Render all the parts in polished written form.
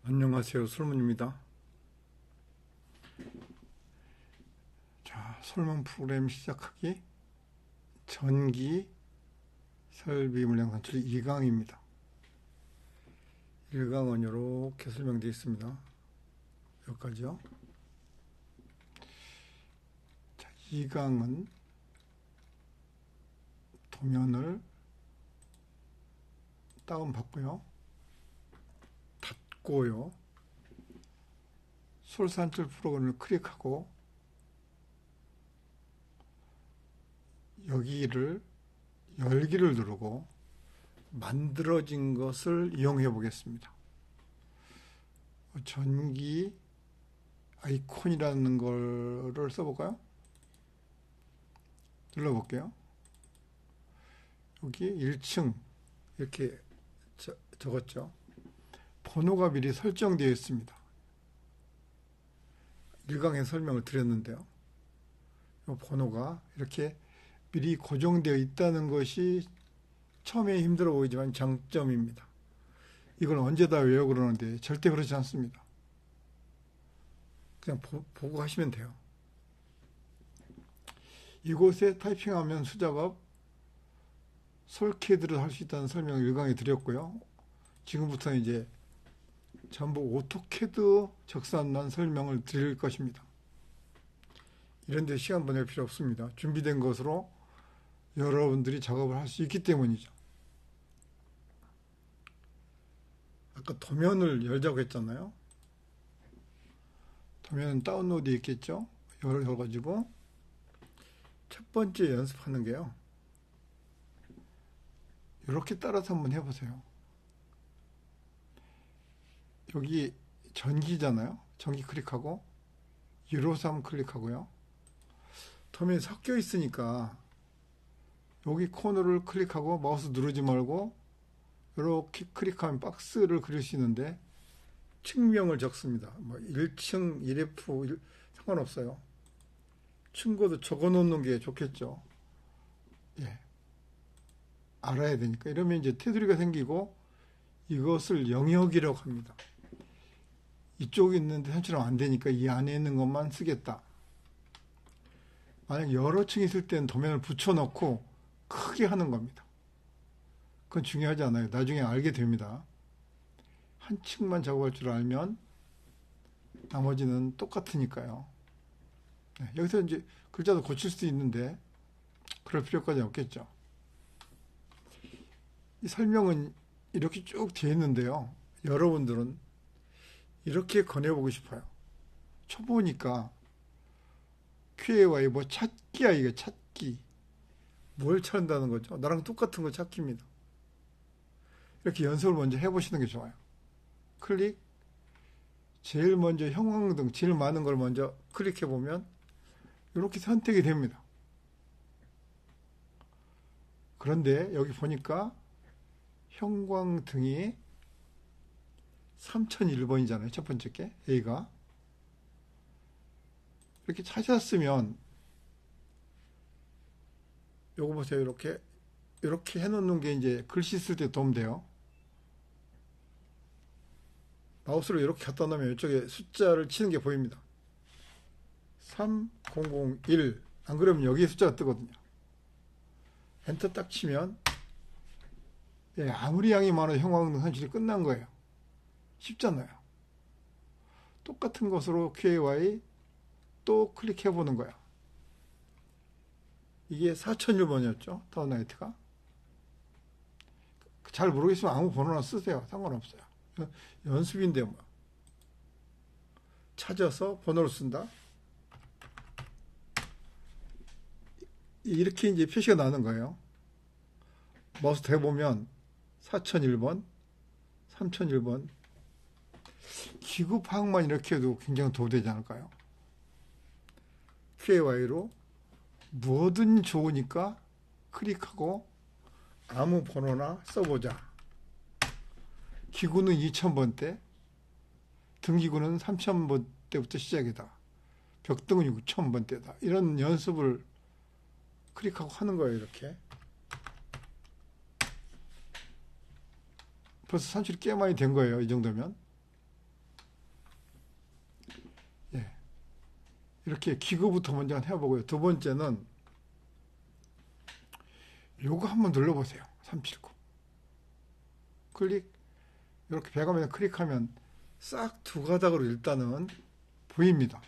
안녕하세요. 솔문입니다. 자, 설문 프로그램 시작하기 전기 설비 물량 산출 2강입니다. 1강은 이렇게 설명되어 있습니다. 여기까지요. 자, 2강은 도면을 다운받고요. 닫고요. 솔산출 프로그램을 클릭하고 여기를 열기를 누르고 만들어진 것을 이용해 보겠습니다. 전기 아이콘이라는 거를 써볼까요? 눌러볼게요. 여기 1층 이렇게 적었죠. 번호가 미리 설정되어 있습니다. 1강에 설명을 드렸는데요. 이 번호가 이렇게 미리 고정되어 있다는 것이 처음에 힘들어 보이지만 장점입니다. 이걸 언제 다 외워 그러는데 절대 그렇지 않습니다. 그냥 보고 하시면 돼요. 이곳에 타이핑하면 수작업, 솔캐드를 할 수 있다는 설명을 1강에 드렸고요. 지금부터 이제 전부 오토캐드 적산만 설명을 드릴 것입니다. 이런 데 시간 보낼 필요 없습니다. 준비된 것으로 여러분들이 작업을 할 수 있기 때문이죠. 아까 도면을 열자고 했잖아요. 도면은 다운로드 있겠죠. 열어가지고 첫 번째 연습하는 게요. 이렇게 따라서 한번 해보세요. 여기 전기잖아요. 전기 클릭하고 유로3 클릭하고요. 도면이 섞여 있으니까 여기 코너를 클릭하고 마우스 누르지 말고 이렇게 클릭하면 박스를 그릴 수 있는데 층명을 적습니다. 뭐 1층, 1F 상관없어요. 층고도 적어 놓는 게 좋겠죠. 예. 알아야 되니까. 이러면 이제 테두리가 생기고 이것을 영역이라고 합니다. 이쪽에 있는데 산출하면 안 되니까 이 안에 있는 것만 쓰겠다. 만약 여러 층이 있을 때는 도면을 붙여놓고 크게 하는 겁니다. 그건 중요하지 않아요. 나중에 알게 됩니다. 한 층만 작업할 줄 알면 나머지는 똑같으니까요. 네, 여기서 이제 글자도 고칠 수 있는데 그럴 필요까지 없겠죠. 이 설명은 이렇게 쭉 되어 있는데요. 여러분들은 이렇게 권해보고 싶어요. 초보니까 QAY 뭐 찾기야, 이게 찾기. 뭘 찾는다는 거죠? 나랑 똑같은 거 찾기입니다. 이렇게 연습을 먼저 해보시는 게 좋아요. 클릭. 제일 먼저 형광등, 제일 많은 걸 먼저 클릭해보면 이렇게 선택이 됩니다. 그런데 여기 보니까 형광등이 3001번이잖아요. 첫 번째 게 A가. 이렇게 찾았으면 요거 보세요. 이렇게 해놓는 게 이제 글씨 쓸 때 도움돼요. 마우스로 이렇게 갖다 놓으면 이쪽에 숫자를 치는 게 보입니다. 3001. 안 그러면 여기에 숫자가 뜨거든요. 엔터 딱 치면 예, 아무리 양이 많아도 형광등 산출이 끝난 거예요. 쉽잖아요. 똑같은 것으로 QAY 또 클릭해 보는 거야. 이게 4001번이었죠. 다운라이트가. 잘 모르겠으면 아무 번호나 쓰세요. 상관없어요. 연습인데 뭐. 찾아서 번호를 쓴다. 이렇게 이제 표시가 나는 거예요. 마우스 대보면 4001번, 3001번. 기구 파악만 이렇게 해도 굉장히 도움이 되지 않을까요? QAY로 뭐든 좋으니까 클릭하고 아무 번호나 써보자. 기구는 2000번대, 등기구는 3000번대부터 시작이다. 벽등은 6000번대다. 이런 연습을 클릭하고 하는 거예요. 이렇게. 벌써 산출이 꽤 많이 된 거예요. 이 정도면. 이렇게 기구부터 먼저 해보고요. 두 번째는 요거 한번 눌러보세요. 379. 클릭. 이렇게 배가면에 클릭하면 싹 두 가닥으로 일단은 보입니다.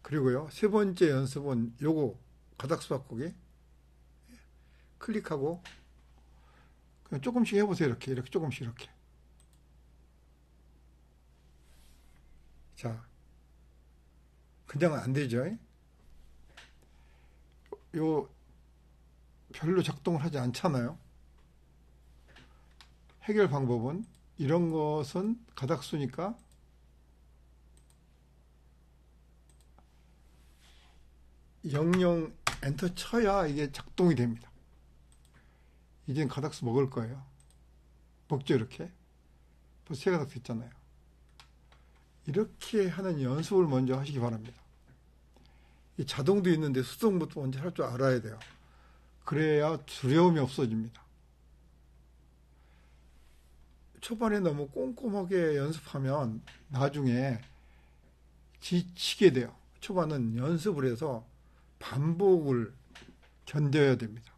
그리고요. 세 번째 연습은 요거 가닥수 바꾸기. 클릭하고 그냥 조금씩 해보세요. 이렇게 조금씩 이렇게. 자, 그냥은 안 되죠. 요 별로 작동을 하지 않잖아요. 해결 방법은 이런 것은 가닥수니까 영영 엔터 쳐야 이게 작동이 됩니다. 이젠 가닥수 먹을 거예요. 먹죠, 이렇게. 벌써 세 가닥수 있잖아요. 이렇게 하는 연습을 먼저 하시기 바랍니다. 이 자동도 있는데 수동부터 먼저 할 줄 알아야 돼요. 그래야 두려움이 없어집니다. 초반에 너무 꼼꼼하게 연습하면 나중에 지치게 돼요. 초반은 연습을 해서 반복을 견뎌야 됩니다.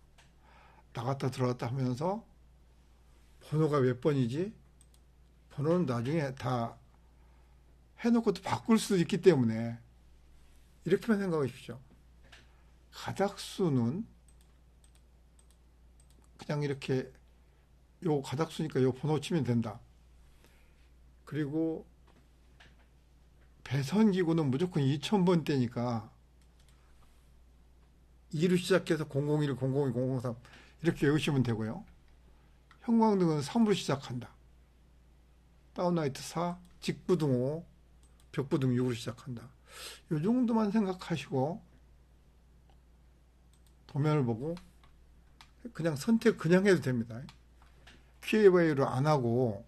나갔다 들어갔다 하면서 번호가 몇 번이지? 번호는 나중에 다 해놓고 또 바꿀 수도 있기 때문에 이렇게만 생각하십시오. 가닥수는 그냥 이렇게 요 가닥수니까 요 번호 치면 된다. 그리고 배선기구는 무조건 2000번대니까 2로 시작해서 001, 002, 003 이렇게 외우시면 되고요. 형광등은 3으로 시작한다. 다운라이트 4, 직부등 5, 벽부등 6으로 시작한다. 이 정도만 생각하시고 도면을 보고 그냥 선택 그냥 해도 됩니다. QA를 안 하고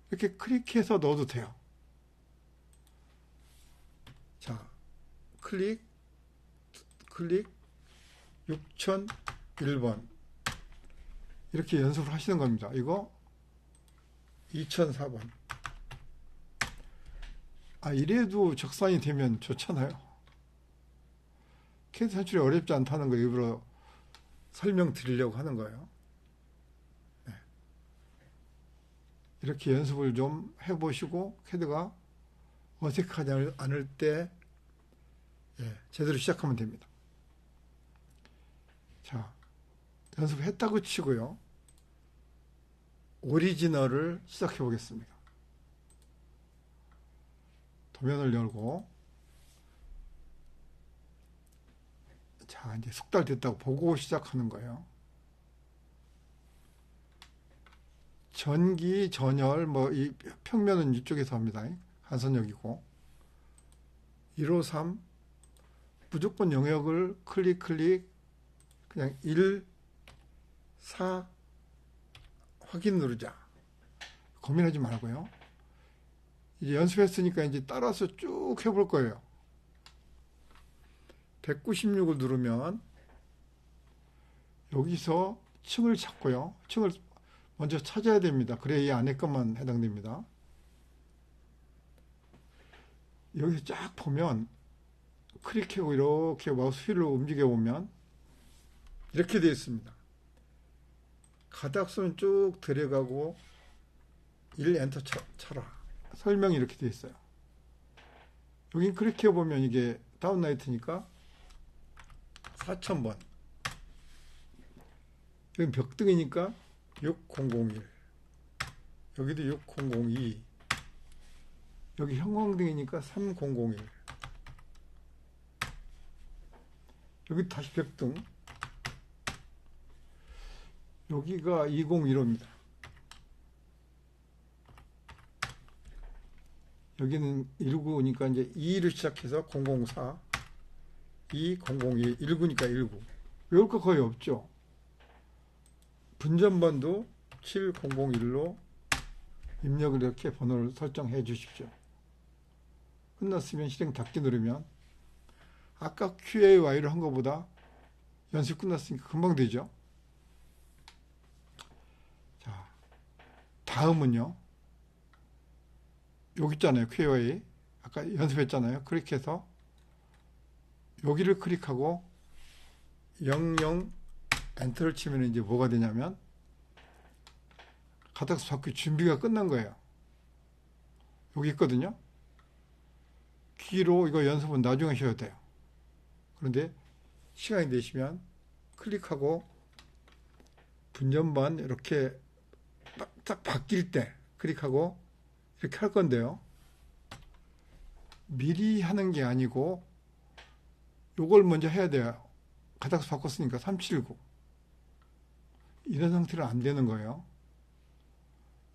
이렇게 클릭해서 넣어도 돼요. 자, 클릭 6001번 이렇게 연습을 하시는 겁니다. 이거 2004번. 이래도 적산이 되면 좋잖아요. 캐드 산출이 어렵지 않다는 거 일부러 설명드리려고 하는 거예요. 네. 이렇게 연습을 좀 해보시고 캐드가 어색하지 않을 때 제대로 시작하면 됩니다. 자, 연습을 했다고 치고요. 오리지널을 시작해 보겠습니다. 도면을 열고 자, 이제 숙달됐다고 보고 시작하는 거예요. 전기, 전열, 이 평면은 이쪽에서 합니다. 한선역이고 153 무조건 영역을 클릭 그냥 1, 4 확인 누르자. 고민하지 말고요. 이제 연습했으니까 이제 따라서 쭉 해볼 거예요. 196을 누르면 여기서 층을 찾고요. 층을 먼저 찾아야 됩니다. 그래야 이 안에 것만 해당됩니다. 여기서 쫙 보면 클릭하고 이렇게 마우스 휠을 움직여 보면 이렇게 되어 있습니다. 가닥수는 쭉 들어가고 1 엔터 쳐라. 설명이 이렇게 되어 있어요. 여긴 클릭해 보면 이게 다운라이트니까 4000번. 여긴 벽등이니까 6001. 여기도 6002. 여기 형광등이니까 3001. 여기 다시 벽등. 여기가 201호입니다. 여기는 1구니까 이제 2를 시작해서 004, 2, 002, 1구니까 19. 외울 거 거의 없죠. 분전번도 7001로 입력을 이렇게 번호를 설정해 주십시오. 끝났으면 실행 닫기 누르면 아까 QAY를 한 것보다 연습 끝났으니까 금방 되죠. 자, 다음은요. 여기 있잖아요. QA. 아까 연습했잖아요. 그렇게 해서 여기를 클릭하고 00 엔터를 치면 이제 뭐가 되냐면 가닥수 바퀴 준비가 끝난 거예요. 여기 있거든요. 키로 이거 연습은 나중에 하셔야 돼요. 그런데 시간이 되시면 클릭하고 분전반 이렇게 딱 바뀔 때 클릭하고 이렇게 할 건데요. 미리 하는 게 아니고 요걸 먼저 해야 돼요. 가닥수 바꿨으니까 379 이런 상태로 안 되는 거예요.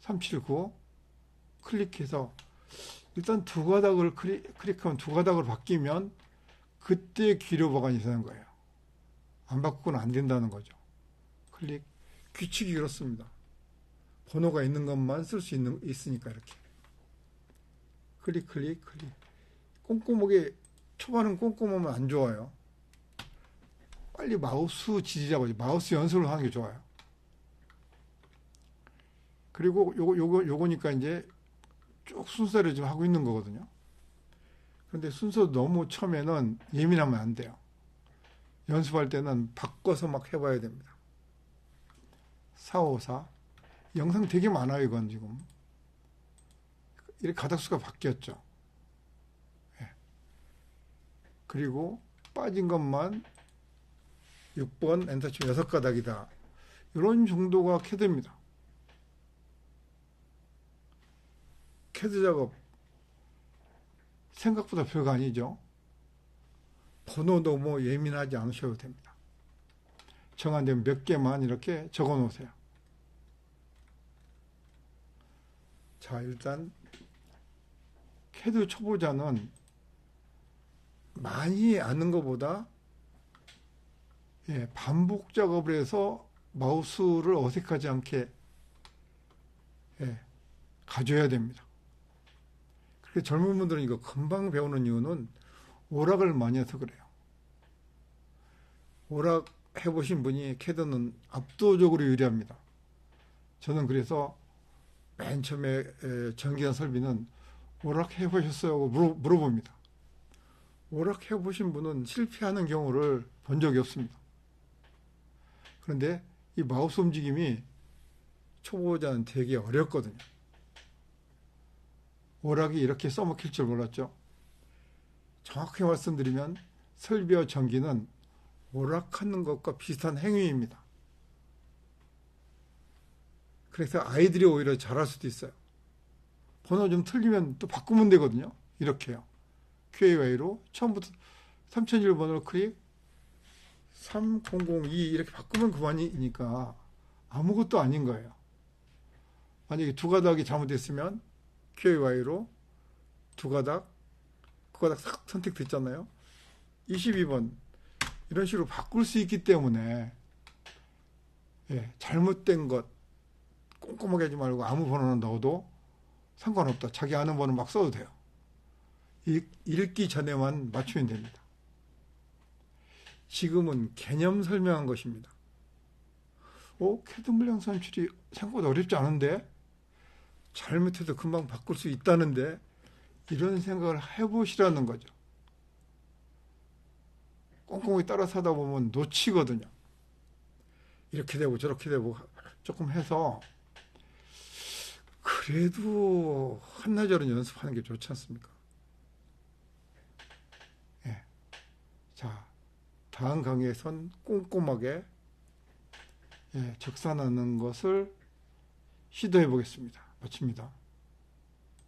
379 클릭해서 일단 두 가닥을 클릭하면 두 가닥으로 바뀌면 그때 기록 보관이 되는 거예요. 안 바꾸고는 안 된다는 거죠. 클릭. 규칙이 그렇습니다. 번호가 있는 것만 쓸 수 있으니까 이렇게. 클릭. 꼼꼼하게, 초반은 꼼꼼하면 안 좋아요. 빨리 마우스 지지자고, 마우스 연습을 하는 게 좋아요. 그리고 요거니까 이제 쭉 순서를 지금 하고 있는 거거든요. 그런데 순서 너무 처음에는 예민하면 안 돼요. 연습할 때는 바꿔서 막 해봐야 됩니다. 454 영상 되게 많아요. 이건 지금 이렇게 가닥수가 바뀌었죠. 예. 그리고 빠진 것만 6번 엔터 치면 6가닥이다. 이런 정도가 캐드입니다. 캐드 작업 생각보다 별거 아니죠. 번호도 뭐 예민하지 않으셔도 됩니다. 정한 몇 개만 이렇게 적어 놓으세요. 자, 일단 캐드 초보자는 많이 아는 것보다 반복 작업을 해서 마우스를 어색하지 않게 가져야 됩니다. 그래서 젊은 분들은 이거 금방 배우는 이유는 오락을 많이 해서 그래요. 오락 해보신 분이 캐드는 압도적으로 유리합니다. 저는 그래서 맨 처음에 전기관 설비는 오락 해보셨어요? 하고 물어봅니다. 오락 해보신 분은 실패하는 경우를 본 적이 없습니다. 그런데 이 마우스 움직임이 초보자는 되게 어렵거든요. 오락이 이렇게 써먹힐 줄 몰랐죠. 정확히 말씀드리면 설비와 전기는 오락하는 것과 비슷한 행위입니다. 그래서 아이들이 오히려 잘할 수도 있어요. 번호 좀 틀리면 또 바꾸면 되거든요. 이렇게요. QAY로 처음부터 3001번으로 클릭 3002 이렇게 바꾸면 그만이니까 아무것도 아닌 거예요. 만약에 두 가닥이 잘못됐으면 QAY로 두 가닥, 그 가닥 싹 선택됐잖아요. 22번 이런 식으로 바꿀 수 있기 때문에 잘못된 것 꼼꼼하게 하지 말고 아무 번호는 넣어도 상관없다. 자기 아는 번호 막 써도 돼요. 읽기 전에만 맞추면 됩니다. 지금은 개념 설명한 것입니다. 캐드 물량 산출이 생각보다 어렵지 않은데 잘못해도 금방 바꿀 수 있다는데 이런 생각을 해보시라는 거죠. 꼼꼼히 따라서 하다 보면 놓치거든요. 이렇게 되고 저렇게 되고 조금 해서 그래도 한나절은 연습하는 게 좋지 않습니까? 자, 다음 강의에선 꼼꼼하게 적산하는 것을 시도해 보겠습니다. 마칩니다.